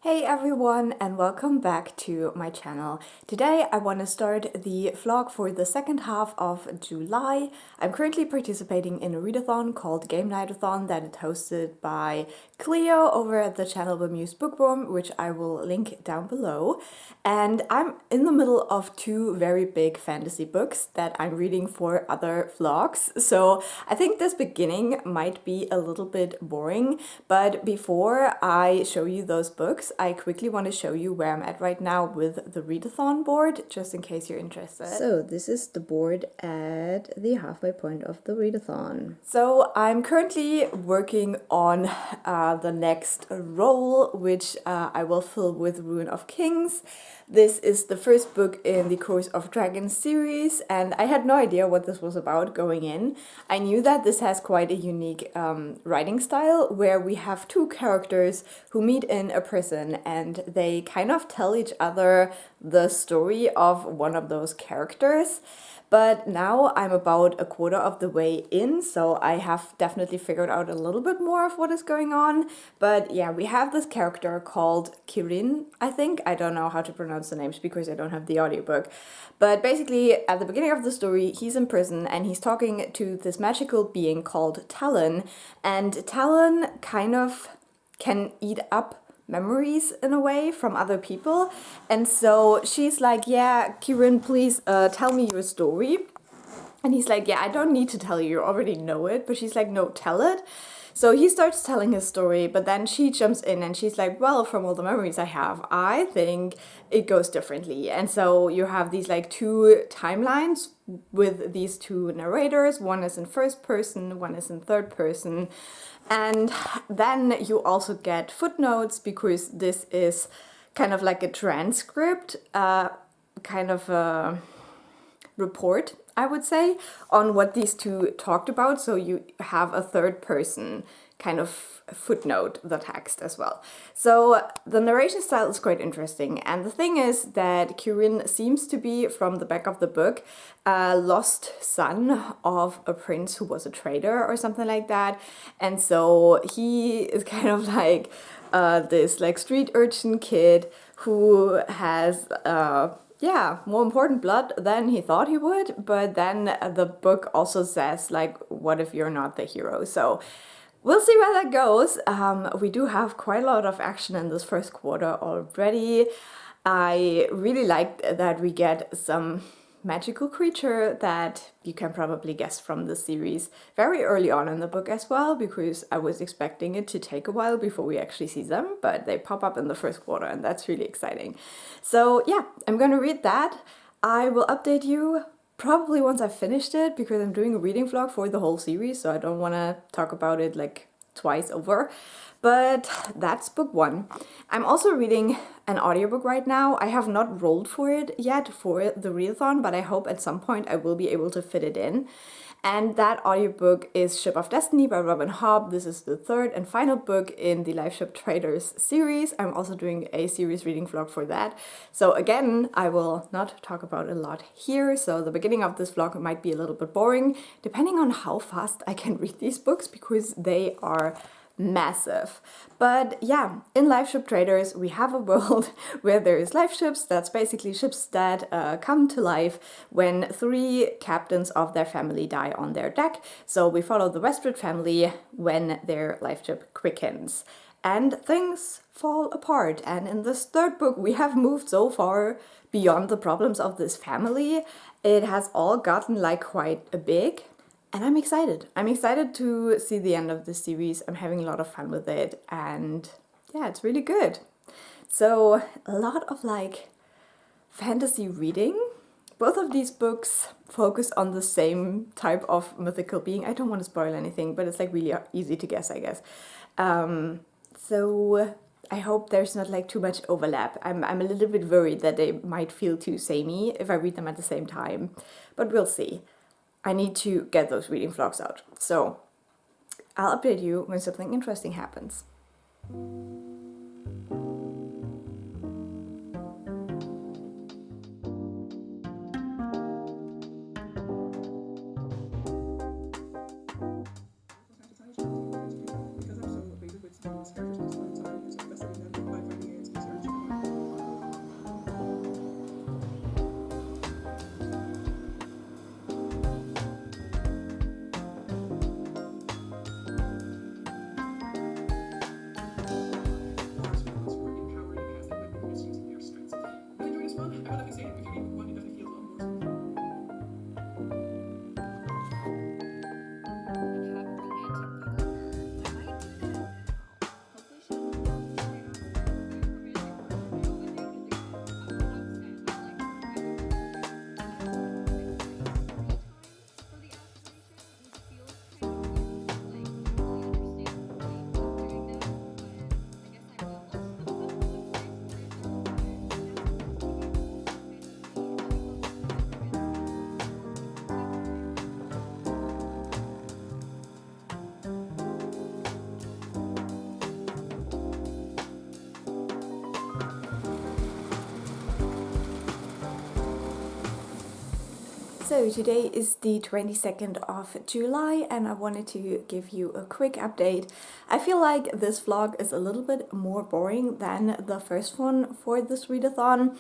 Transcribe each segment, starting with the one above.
Hey everyone, and welcome back to my channel. Today I want to start the vlog for the second half of July. I'm currently participating in a readathon called Gamenightathon that is hosted by Cleo over at the channel Bemuse Bookworm, which I will link down below. And I'm in the middle of two very big fantasy books that I'm reading for other vlogs. So I think this beginning might be a little bit boring, but before I show you those books, I quickly want to show you where I'm at right now with the readathon board, just in case you're interested. So this is the board at the halfway point of the readathon. So I'm currently working on the next role, which I will fill with Ruin of Kings. This is the first book in the Course of Dragons series, and I had no idea what this was about going in. I knew that this has quite a unique writing style, where we have two characters who meet in a prison and they kind of tell each other the story of one of those characters. But now I'm about a quarter of the way in, so I have definitely figured out a little bit more of what is going on. But yeah, we have this character called Kirin, I think. I don't know how to pronounce the names because I don't have the audiobook. But basically, at the beginning of the story, he's in prison and he's talking to this magical being called Talon. And Talon kind of can eat up memories in a way from other people, and so she's like, yeah, Kirin, please tell me your story. And he's like, yeah, I don't need to tell you, you already know it. But she's like, no, tell it. So he starts telling his story, but then she jumps in and she's like, well, from all the memories I have, I think it goes differently. And so you have these like two timelines with these two narrators. One is in first person, one is in third person. And then you also get footnotes, because this is kind of like a transcript, kind of a report, I would say, on what these two talked about. So you have a third person kind of footnote the text as well. So the narration style is quite interesting. And the thing is that Kirin seems to be, from the back of the book, a lost son of a prince who was a traitor or something like that. And so he is kind of like this like street urchin kid who has yeah, more important blood than he thought he would. But then the book also says, like, what if you're not the hero? So we'll see where that goes. We do have quite a lot of action in this first quarter already. I really like that we get some magical creature that you can probably guess from the series very early on in the book as well, because I was expecting it to take a while before we actually see them, but they pop up in the first quarter and that's really exciting. So yeah, I'm gonna read that. I will update you probably once I've finished it, because I'm doing a reading vlog for the whole series, so I don't want to talk about it like twice over. But that's book one. I'm also reading an audiobook right now. I have not rolled for it yet for the readathon, but I hope at some point I will be able to fit it in. And that audiobook is Ship of Destiny by Robin Hobb. This is the third and final book in the Life Ship Traders series. I'm also doing a series reading vlog for that. So again, I will not talk about a lot here. So the beginning of this vlog might be a little bit boring, depending on how fast I can read these books, because they are massive. But yeah, in Life Ship Traders we have a world where there is life ships. That's basically ships that come to life when three captains of their family die on their deck. So we follow the Westwood family when their life ship quickens and things fall apart. And in this third book we have moved so far beyond the problems of this family. It has all gotten like quite big. And I'm excited. I'm excited to see the end of the series. I'm having a lot of fun with it, and yeah, it's really good. So a lot of like fantasy reading. Both of these books focus on the same type of mythical being. I don't want to spoil anything, but it's like really easy to guess, I guess. So I hope there's not like too much overlap. I'm a little bit worried that they might feel too samey if I read them at the same time, but we'll see. I need to get those reading vlogs out. So I'll update you when something interesting happens. So today is the 22nd of July and I wanted to give you a quick update. I feel like this vlog is a little bit more boring than the first one for this readathon,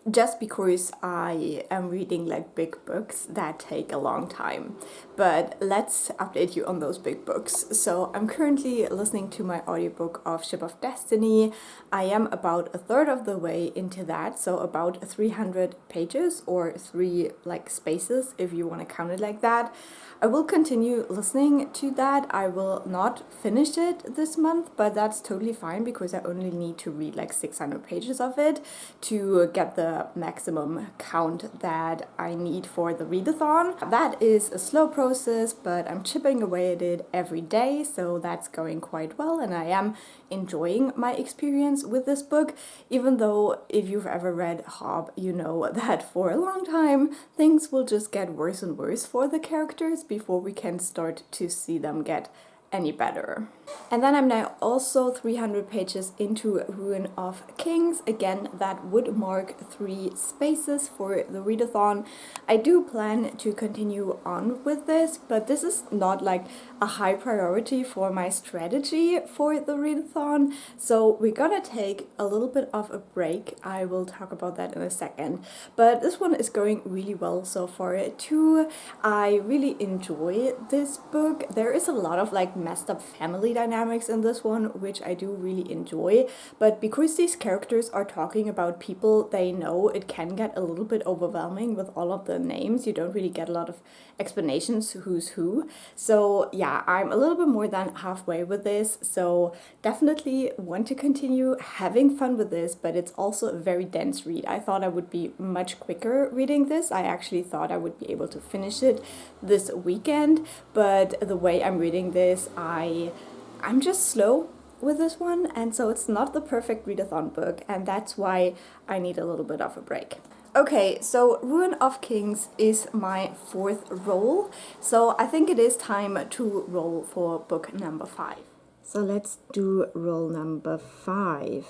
just because I am reading like big books that take a long time. But let's update you on those big books. So I'm currently listening to my audiobook of Ship of Destiny. I am about a third of the way into that, so about 300 pages or 3 like spaces if you want to count it like that. I will continue listening to that. I will not finish it this month, but that's totally fine because I only need to read like 600 pages of it to get the maximum count that I need for the readathon. That is a slow process, but I'm chipping away at it every day, so that's going quite well and I am enjoying my experience with this book, even though if you've ever read Hobb, you know that for a long time things will just get worse and worse for the characters before we can start to see them get any better. And then I'm now also 300 pages into Ruin of Kings. Again, that would mark 3 spaces for the readathon. I do plan to continue on with this, but this is not like a high priority for my strategy for the readathon. So we're gonna take a little bit of a break. I will talk about that in a second. But this one is going really well so far too. I really enjoy this book. There is a lot of like messed up family dynamics in this one, which I do really enjoy, but because these characters are talking about people they know, it can get a little bit overwhelming with all of the names. You don't really get a lot of explanations who's who. So yeah, I'm a little bit more than halfway with this, so definitely want to continue having fun with this, but it's also a very dense read. I thought I would be much quicker reading this. I actually thought I would be able to finish it this weekend, but the way I'm reading this, I'm just slow with this one, and so it's not the perfect readathon book, and that's why I need a little bit of a break. Okay, so Ruin of Kings is my 4th roll, so I think it is time to roll for book number 5. So let's do roll number 5.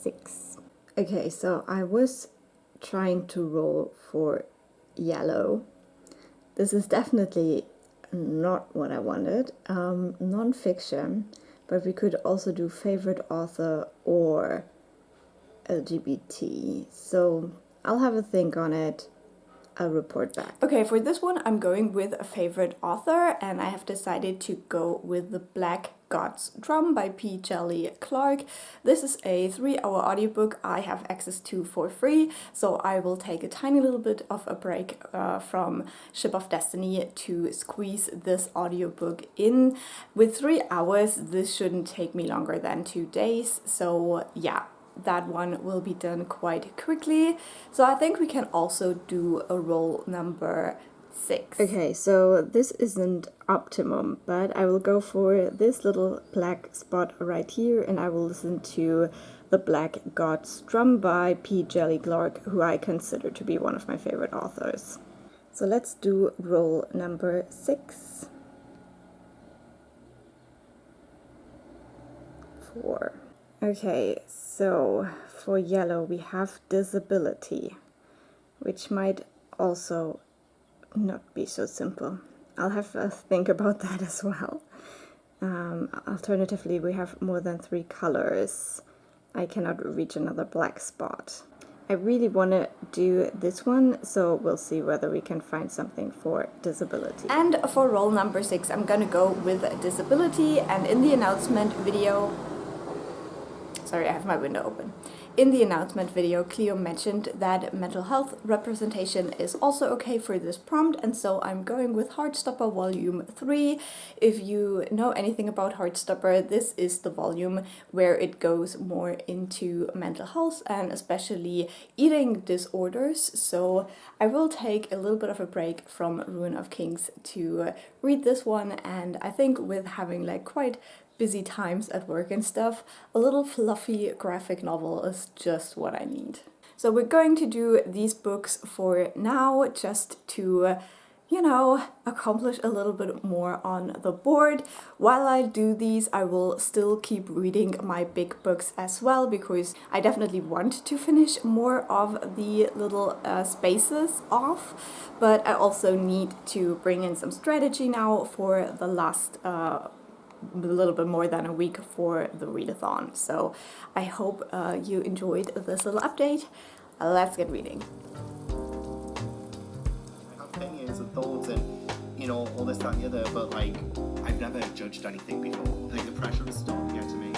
6. Okay, so I was trying to roll for yellow. This is definitely not what I wanted. Non-fiction, but we could also do favorite author or LGBT. So I'll have a think on it. I'll report back. Okay, for this one I'm going with a favorite author, and I have decided to go with The Black God's Drum by Djèlí Clark. This is a 3-hour audiobook I have access to for free, so I will take a tiny little bit of a break from Ship of Destiny to squeeze this audiobook in. With 3 hours, this shouldn't take me longer than 2 days, so yeah. That one will be done quite quickly. So I think we can also do a roll number 6. Okay, so this isn't optimum, but I will go for this little black spot right here, and I will listen to The Black God's Drum by Djèlí Clark, who I consider to be one of my favorite authors. So let's do roll number 6. 4. Okay, so for yellow we have disability, which might also not be so simple. I'll have a think about that as well. Alternatively, we have more than 3 colors. I cannot reach another black spot. I really want to do this one, so we'll see whether we can find something for disability. And for roll number 6, I'm gonna go with disability, and in the announcement video, sorry, I have my window open. In the announcement video, Cleo mentioned that mental health representation is also okay for this prompt, and so I'm going with Heartstopper Volume 3. If you know anything about Heartstopper, this is the volume where it goes more into mental health and especially eating disorders. So I will take a little bit of a break from Ruin of Kings to read this one, and I think with having like quite busy times at work and stuff, a little fluffy graphic novel is just what I need. So we're going to do these books for now, just to you know, accomplish a little bit more on the board. While I do these, I will still keep reading my big books as well, because I definitely want to finish more of the little spaces off, but I also need to bring in some strategy now for the last a little bit more than a week for the readathon. So I hope you enjoyed this little update. Let's get reading. Opinions and thoughts and, you know, all this, that, and the other, but like, I've never judged anything before. I think the pressure is starting to get to me.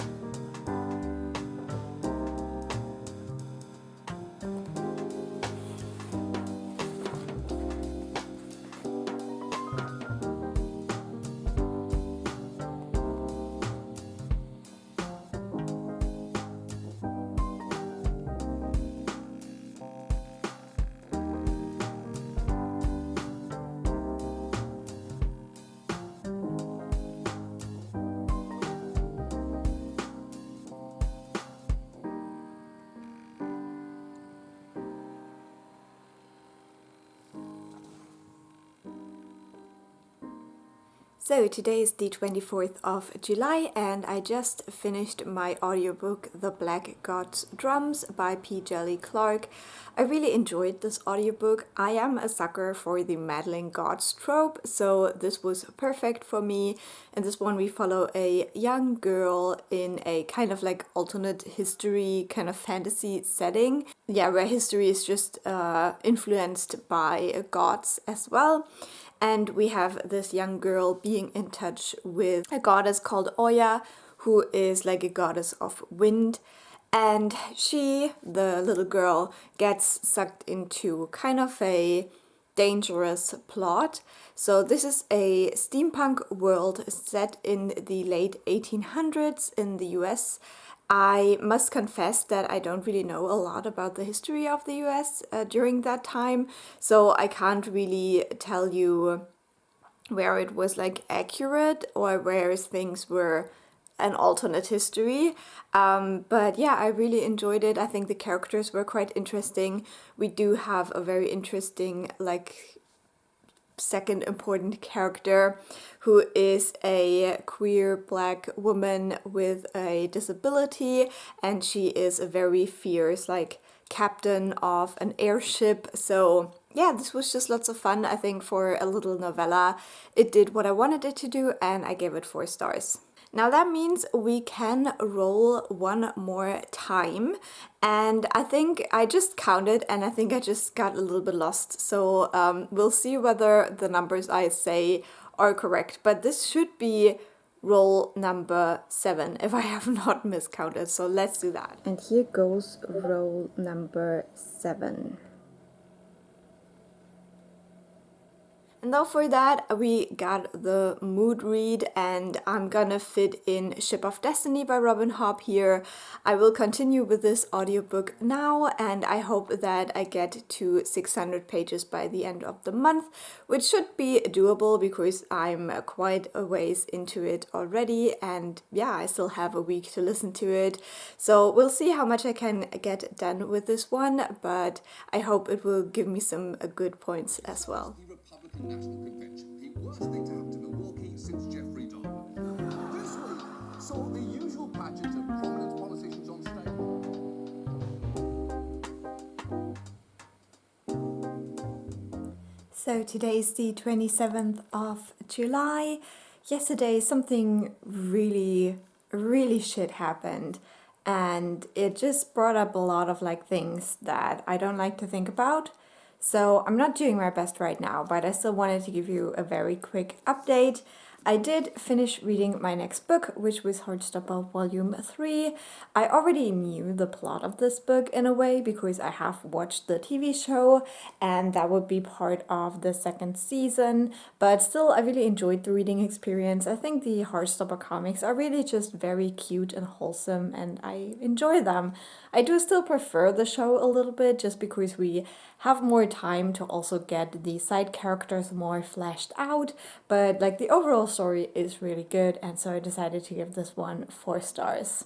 So today is the 24th of July and I just finished my audiobook The Black God's Drums by P. Djèlí Clark. I really enjoyed this audiobook. I am a sucker for the meddling gods trope, so this was perfect for me. In this one we follow a young girl in a kind of like alternate history kind of fantasy setting. Yeah, where history is just influenced by gods as well. And we have this young girl being in touch with a goddess called Oya, who is like a goddess of wind. And she, the little girl, gets sucked into kind of a dangerous plot. So this is a steampunk world set in the late 1800s in the US. I must confess that I don't really know a lot about the history of the US during that time, so I can't really tell you where it was like accurate or where things were an alternate history. But yeah, I really enjoyed it. I think the characters were quite interesting. We do have a very interesting like second important character who is a queer black woman with a disability, and she is a very fierce like captain of an airship. So yeah, this was just lots of fun. I think for a little novella it did what I wanted it to do and I gave it 4 stars. Now that means we can roll one more time, and I think I just counted and I think I just got a little bit lost, so we'll see whether the numbers I say are correct, but this should be roll number 7 if I have not miscounted, so let's do that. And here goes roll number 7. And now for that we got the mood read, and I'm gonna fit in Ship of Destiny by Robin Hobb here. I will continue with this audiobook now, and I hope that I get to 600 pages by the end of the month, which should be doable because I'm quite a ways into it already, and yeah, I still have a week to listen to it. So we'll see how much I can get done with this one, but I hope it will give me some good points as well. National Convention, the worst thing to happen to Milwaukee since Jeffrey Dahmer. This week saw the usual pageant of prominent politicians on stage. So today is the 27th of July. Yesterday something really shit happened, and it just brought up a lot of like things that I don't like to think about. So I'm not doing my best right now, but I still wanted to give you a very quick update. I did finish reading my next book, which was Heartstopper Volume 3. I already knew the plot of this book in a way because I have watched the TV show and that would be part of the 2nd season, but still I really enjoyed the reading experience. I think the Heartstopper comics are really just very cute and wholesome and I enjoy them. I do still prefer the show a little bit just because we have more time to also get the side characters more fleshed out, but like the overall story is really good, and so I decided to give this one 4 stars.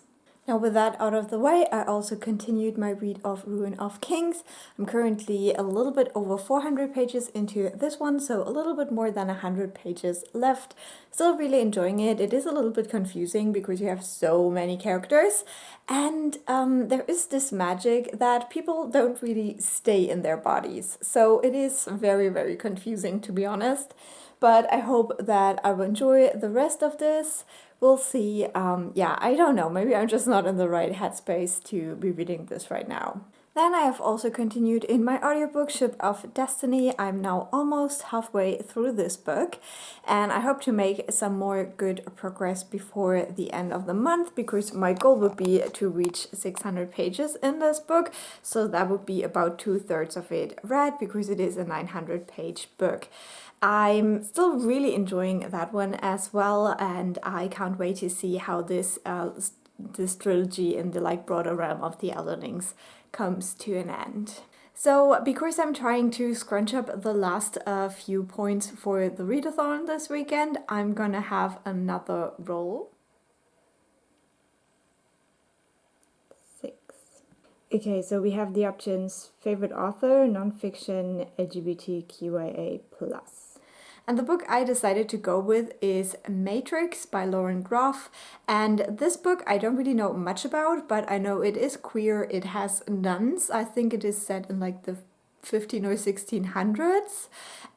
Now with that out of the way, I also continued my read of Ruin of Kings. I'm currently a little bit over 400 pages into this one, so a little bit more than 100 pages left. Still really enjoying it. It is a little bit confusing because you have so many characters, and there is this magic that people don't really stay in their bodies. So it is very, very confusing, to be honest. But I hope that I will enjoy the rest of this. We'll see. Yeah, I don't know. Maybe I'm just not in the right headspace to be reading this right now. Then I have also continued in my audiobook Ship of Destiny. I'm now almost halfway through this book, and I hope to make some more good progress before the end of the month, because my goal would be to reach 600 pages in this book. So that would be about 2/3 of it read, because it is a 900-page book. I'm still really enjoying that one as well, and I can't wait to see how this trilogy in the broader realm of the Elderlings comes to an end. So, because I'm trying to scrunch up the last few points for the readathon this weekend, I'm gonna have another roll. 6. Okay, so we have the options favorite author, nonfiction, LGBTQIA+. And the book I decided to go with is Matrix by Lauren Groff. And this book I don't really know much about, but I know it is queer. It has nuns. I think it is set in the 15 or 1600s,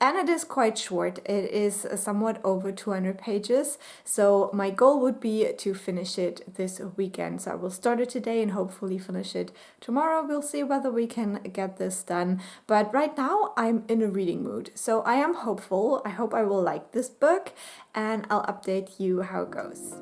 and it is quite short. It is somewhat over 200 pages, so my goal would be to finish it this weekend. So I will start it today and hopefully finish it tomorrow. We'll see whether we can get this done, but right now I'm in a reading mood, so I am hopeful. I hope I will like this book, and I'll update you how it goes.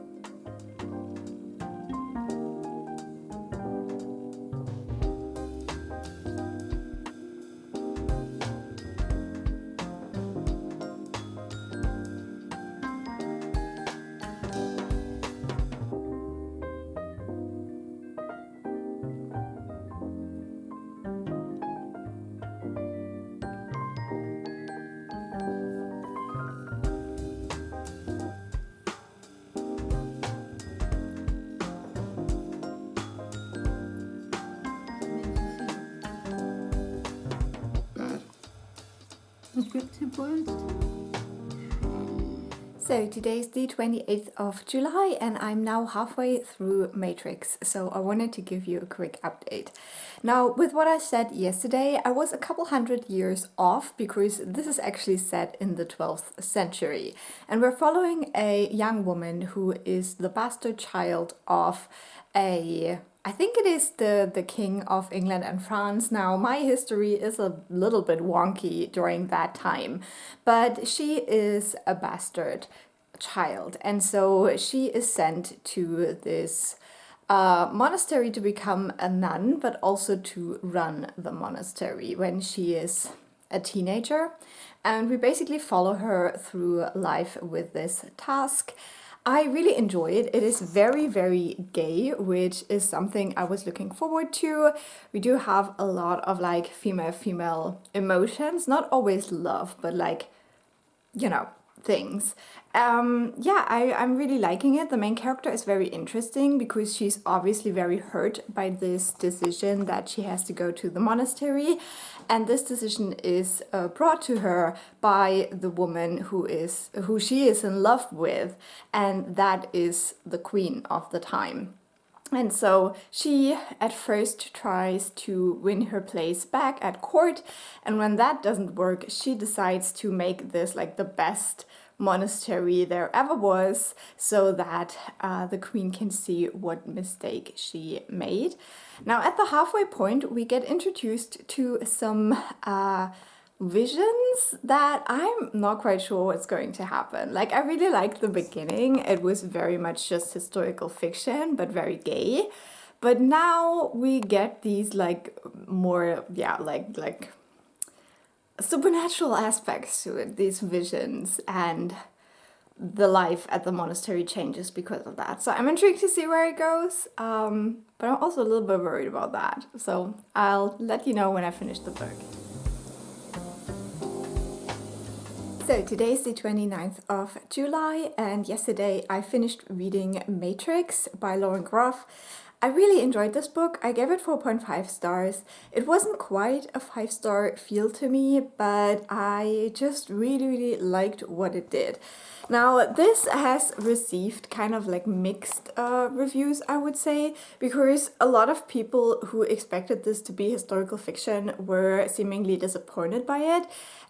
Descriptive words. So today's the 28th of July, and I'm now halfway through Matrix, so I wanted to give you a quick update. Now, with what I said yesterday, I was a couple hundred years off, because this is actually set in the 12th century, and we're following a young woman who is the bastard child of I think it is the King of England and France. Now, my history is a little bit wonky during that time, but she is a bastard child, and so she is sent to this monastery to become a nun, but also to run the monastery when she is a teenager. And we basically follow her through life with this task. I really enjoy it. It is very, very gay, which is something I was looking forward to. We do have a lot of female emotions, not always love, but things. Yeah, I'm really liking it. The main character is very interesting because she's obviously very hurt by this decision that she has to go to the monastery, and this decision is brought to her by the woman who she is in love with, and that is the queen of the time. And so she at first tries to win her place back at court, and when that doesn't work, she decides to make this the best monastery there ever was, so that the queen can see what mistake she made. Now, at the halfway point, we get introduced to some visions that I'm not quite sure what's going to happen. I really liked the beginning. It was very much just historical fiction, but very gay. But now we get these more, supernatural aspects to it, these visions, and the life at the monastery changes because of that. So I'm intrigued to see where it goes, but I'm also a little bit worried about that. So I'll let you know when I finish the book. So today's the 29th of July, and yesterday I finished reading Matrix by Lauren Groff. I really enjoyed this book. I gave it 4.5 stars. It wasn't quite a 5-star feel to me, but I just really liked what it did. Now, this has received kind of like mixed reviews, I would say, because a lot of people who expected this to be historical fiction were seemingly disappointed by it.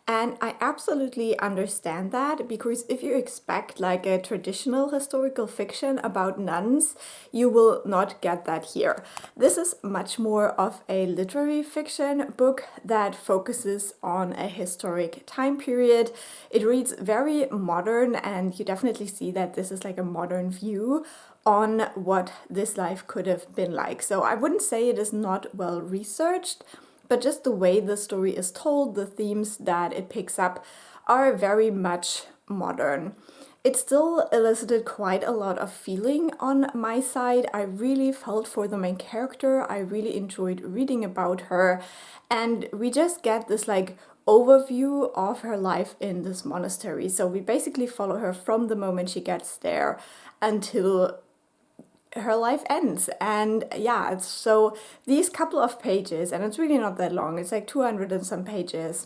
And I absolutely understand that, because if you expect like a traditional historical fiction about nuns, you will not get that here. This is much more of a literary fiction book that focuses on a historic time period. It reads very modern, and you definitely see that this is like a modern view on what this life could have been like. So I wouldn't say it is not well researched, but just the way the story is told, the themes that it picks up are very much modern. It still elicited quite a lot of feeling on my side. I really felt for the main character. I really enjoyed reading about her. And we just get this like overview of her life in this monastery. So we basically follow her from the moment she gets there until her life ends. And yeah, so these couple of pages, and it's really not that long, it's like 200 and some pages,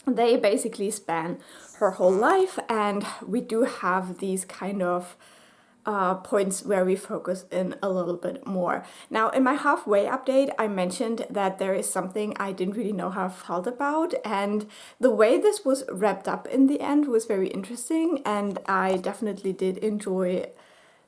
they basically span her whole life, and we do have these kind of points where we focus in a little bit more. Now, in my halfway update, I mentioned that there is something I didn't really know how I felt about, and the way this was wrapped up in the end was very interesting, and I definitely did enjoy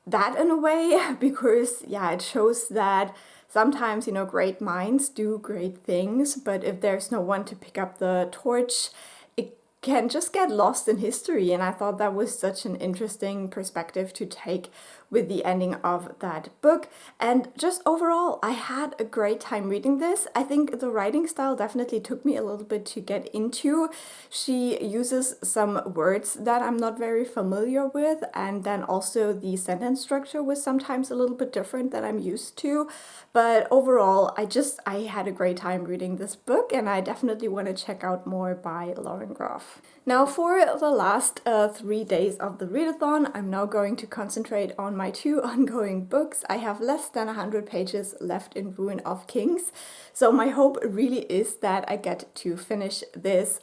that in a way, because yeah, it shows that sometimes, you know, great minds do great things, but if there's no one to pick up the torch, it can just get lost in history. And I thought that was such an interesting perspective to take with the ending of that book. And just overall, I had a great time reading this. I think the writing style definitely took me a little bit to get into. She uses some words that I'm not very familiar with, and then also the sentence structure was sometimes a little bit different than I'm used to. But overall, I had a great time reading this book, and I definitely want to check out more by Lauren Groff. Now, for the last 3 days of the readathon, I'm now going to concentrate on my 2 ongoing books. I have less than 100 pages left in Ruin of Kings, so my hope really is that I get to finish this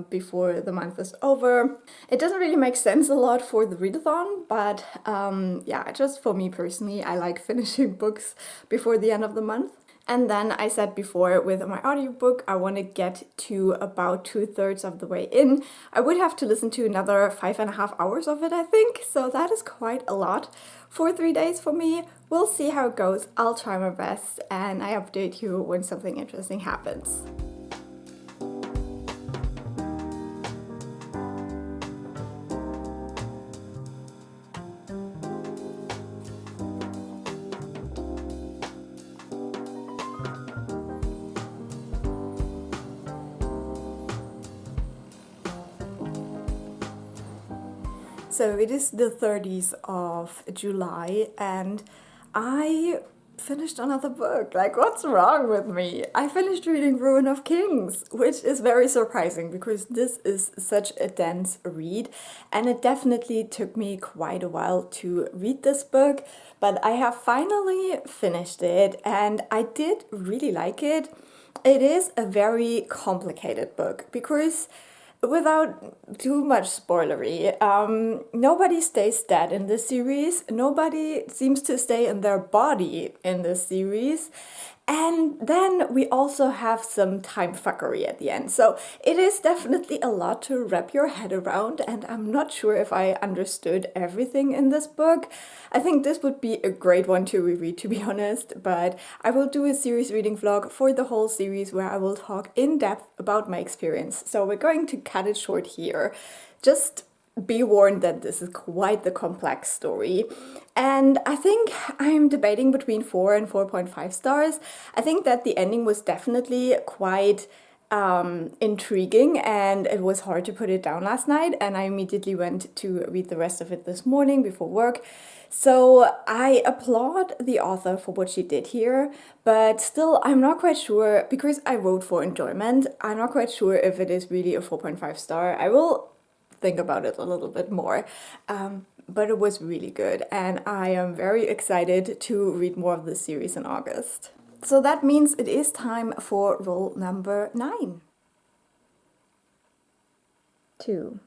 before the month is over. It doesn't really make sense a lot for the readathon, but yeah, just for me personally, I like finishing books before the end of the month. And then I said before, with my audiobook, I want to get to about 2/3 of the way in. I would have to listen to another 5.5 hours of it, I think. So that is quite a lot for 3 days for me. We'll see how it goes. I'll try my best, and I update you when something interesting happens. So it is the 30th of July, and I finished another book. Like, what's wrong with me? I finished reading Ruin of Kings, which is very surprising because this is such a dense read, and it definitely took me quite a while to read this book, but I have finally finished it, and I did really like it. It is a very complicated book because, without too much spoilery, nobody stays dead in this series. Nobody seems to stay in their body in this series. And then we also have some time fuckery at the end. So it is definitely a lot to wrap your head around, and I'm not sure if I understood everything in this book. I think this would be a great one to reread, to be honest, but I will do a series reading vlog for the whole series where I will talk in depth about my experience. So we're going to cut it short here. Just be warned that this is quite the complex story. And I think I'm debating between 4 and 4.5 stars. I think that the ending was definitely quite intriguing, and it was hard to put it down last night, and I immediately went to read the rest of it this morning before work. So I applaud the author for what she did here, but still I'm not quite sure, because I wrote for enjoyment, I'm not quite sure if it is really a 4.5 star. I will think about it a little bit more. but it was really good, and I am very excited to read more of this series in August. So that means it is time for roll number 9. 2.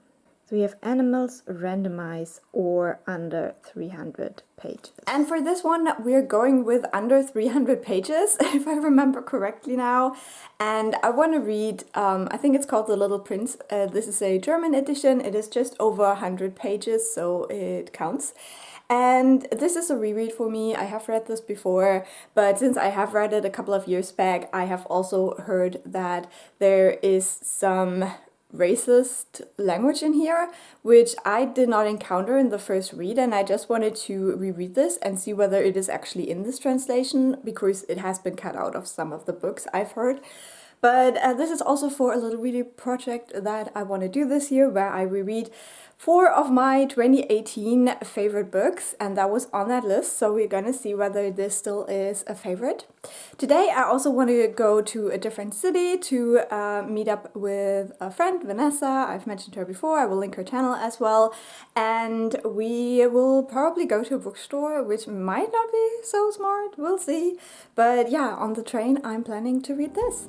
So we have animals, randomize, or under 300 pages. And for this one, we're going with under 300 pages, if I remember correctly now. And I want to read, I think it's called The Little Prince. This is a German edition. It is just over 100 pages, so it counts. And this is a reread for me. I have read this before, but since I have read it a couple of years back, I have also heard that there is some racist language in here, which I did not encounter in the first read, and I just wanted to reread this and see whether it is actually in this translation, because it has been cut out of some of the books I've heard. But this is also for a little reading project that I want to do this year, where I reread 4 of my 2018 favorite books, and that was on that list, so we're gonna see whether this still is a favorite. Today I also want to go to a different city to meet up with a friend, Vanessa. I've mentioned her before, I will link her channel as well, and we will probably go to a bookstore, which might not be so smart, we'll see. But yeah, on the train I'm planning to read this.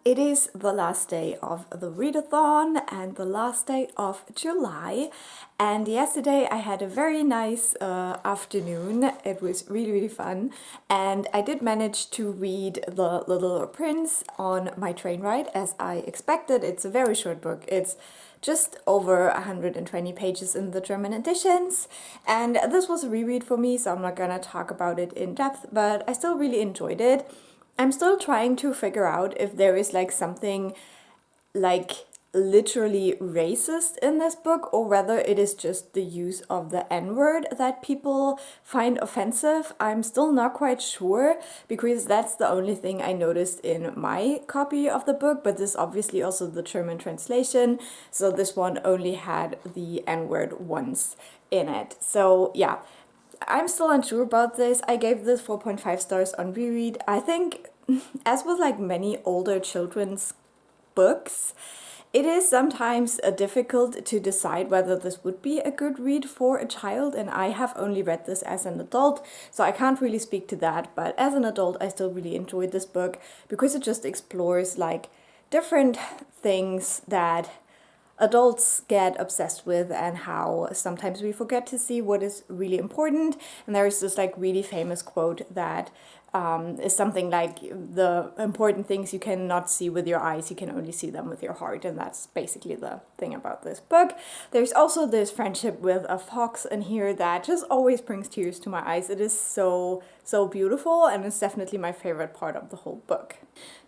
It is the last day of the readathon and the last day of July, and yesterday I had a very nice afternoon. It was really fun, and I did manage to read The Little Prince on my train ride as I expected. It's a very short book. It's just over 120 pages in the German editions, and this was a reread for me, so I'm not gonna talk about it in depth, but I still really enjoyed it. I'm still trying to figure out if there is like something like literally racist in this book, or whether it is just the use of the N-word that people find offensive. I'm still not quite sure, because that's the only thing I noticed in my copy of the book, but this is obviously also the German translation, so this one only had the N-word once in it. So yeah, I'm still unsure about this. I gave this 4.5 stars on reread. I think, as with like many older children's books, it is sometimes difficult to decide whether this would be a good read for a child, and I have only read this as an adult, so I can't really speak to that. But as an adult, I still really enjoyed this book, because it just explores like different things that adults get obsessed with, and how sometimes we forget to see what is really important. And there is this like really famous quote that is something like, the important things you cannot see with your eyes, you can only see them with your heart, and that's basically the thing about this book. There's also this friendship with a fox in here that just always brings tears to my eyes. It is so beautiful, and it's definitely my favorite part of the whole book.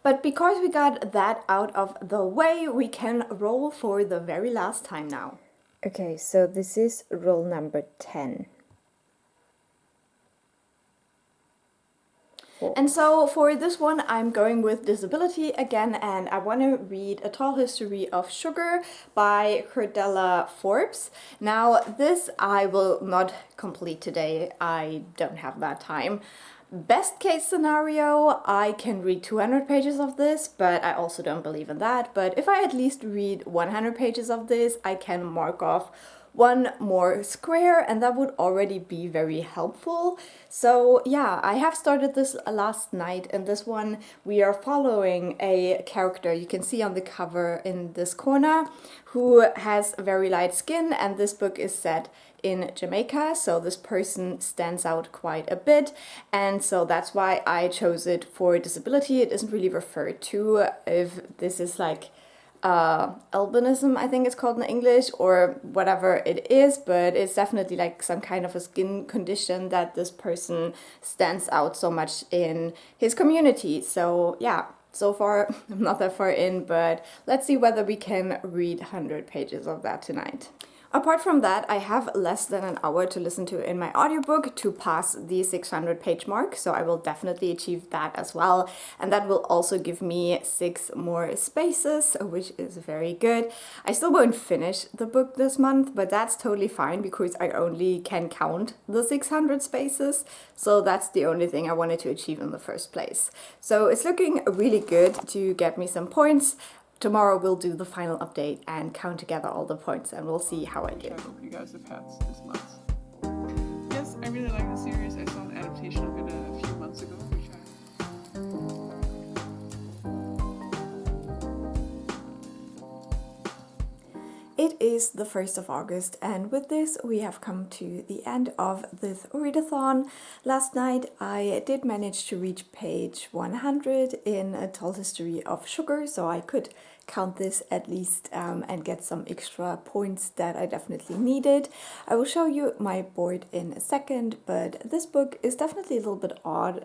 But because we got that out of the way, we can roll for the very last time now. Okay, so this is roll number 10. And so for this one, I'm going with disability again, and I want to read A Tall History of Sugar by Curdella Forbes. Now, this I will not complete today. I don't have that time. Best case scenario, I can read 200 pages of this, but I also don't believe in that. But if I at least read 100 pages of this, I can mark off one more square, and that would already be very helpful. So yeah, I have started this last night, and this one we are following a character you can see on the cover in this corner, who has very light skin, and this book is set in Jamaica, so this person stands out quite a bit, and so that's why I chose it for disability. It isn't really referred to if this is like albinism, I think it's called in English, or whatever it is, but it's definitely like some kind of a skin condition that this person stands out so much in his community. So yeah, so far I'm not that far in, but let's see whether we can read 100 pages of that tonight. Apart from that, I have less than an hour to listen to in my audiobook to pass the 600 page mark, so I will definitely achieve that as well. And that will also give me 6 more spaces, which is very good. I still won't finish the book this month, but that's totally fine because I only can count the 600 spaces, so that's the only thing I wanted to achieve in the first place. So it's looking really good to get me some points. Tomorrow we'll do the final update and count together all the points and we'll see how I did. I hope you guys have had this month. Yes, I really like the series. I saw an adaptation of it a few months ago, which It is the 1st of August, and with this we have come to the end of this readathon. Last night I did manage to reach page 100 in A Tall History of Sugar, so I could count this at least and get some extra points that I definitely needed. I will show you my board in a second, but this book is definitely a little bit odd.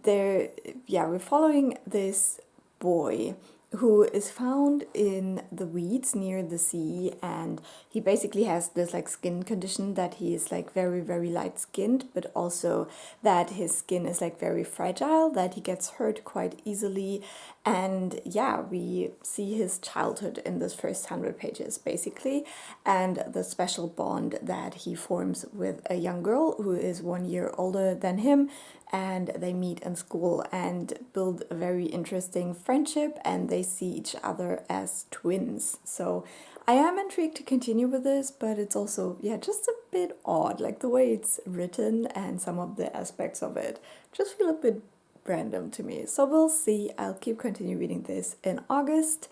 We're following this boy who is found in the weeds near the sea, and he basically has this like skin condition that he is like very, very light skinned, but also that his skin is like very fragile, that he gets hurt quite easily. And yeah, we see his childhood in this first 100 pages basically, and the special bond that he forms with a young girl who is 1 year older than him, and they meet in school and build a very interesting friendship, and they see each other as twins. So I am intrigued to continue with this, but it's also, yeah, just a bit odd, like the way it's written and some of the aspects of it just feel a bit random to me. So we'll see. I'll keep continue reading this in August.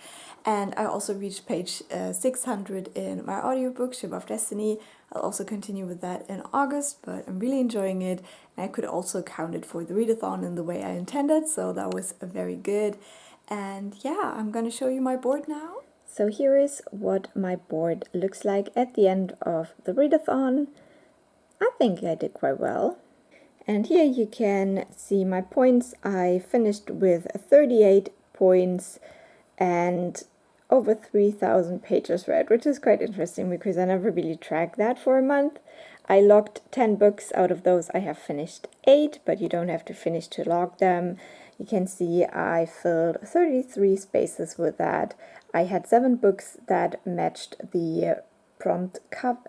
And I also reached page 600 in my audiobook, Ship of Destiny. I'll also continue with that in August, but I'm really enjoying it. And I could also count it for the readathon in the way I intended, so that was very good. And yeah, I'm gonna show you my board now. So here is what my board looks like at the end of the readathon. I think I did quite well. And here you can see my points. I finished with 38 points and over 3,000 pages read, which is quite interesting because I never really tracked that for a month. I logged 10 books. Out of those I have finished 8, but you don't have to finish to log them. You can see I filled 33 spaces with that. I had 7 books that matched the prompt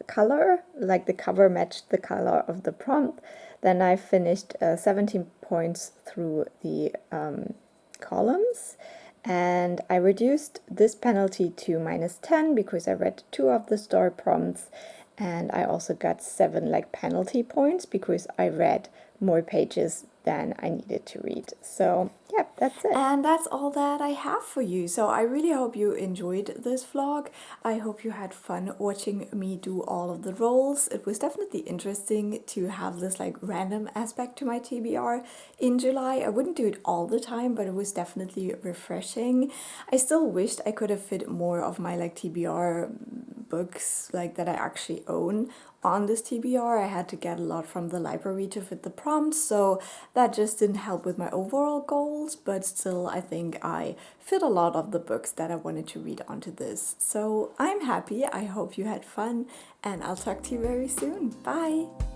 color, like the cover matched the color of the prompt. Then I finished 17 points through the columns, and I reduced this penalty to -10 because I read 2 of the story prompts, and I also got 7 like penalty points because I read more pages than I needed to read. So yeah, that's it. And that's all that I have for you. So I really hope you enjoyed this vlog. I hope you had fun watching me do all of the roles. It was definitely interesting to have this like random aspect to my TBR in July. I wouldn't do it all the time, but it was definitely refreshing. I still wished I could have fit more of my like TBR books like that I actually own on this TBR. I had to get a lot from the library to fit the prompts, so that just didn't help with my overall goals, but still I think I fit a lot of the books that I wanted to read onto this. So I'm happy. I hope you had fun, and I'll talk to you very soon. Bye!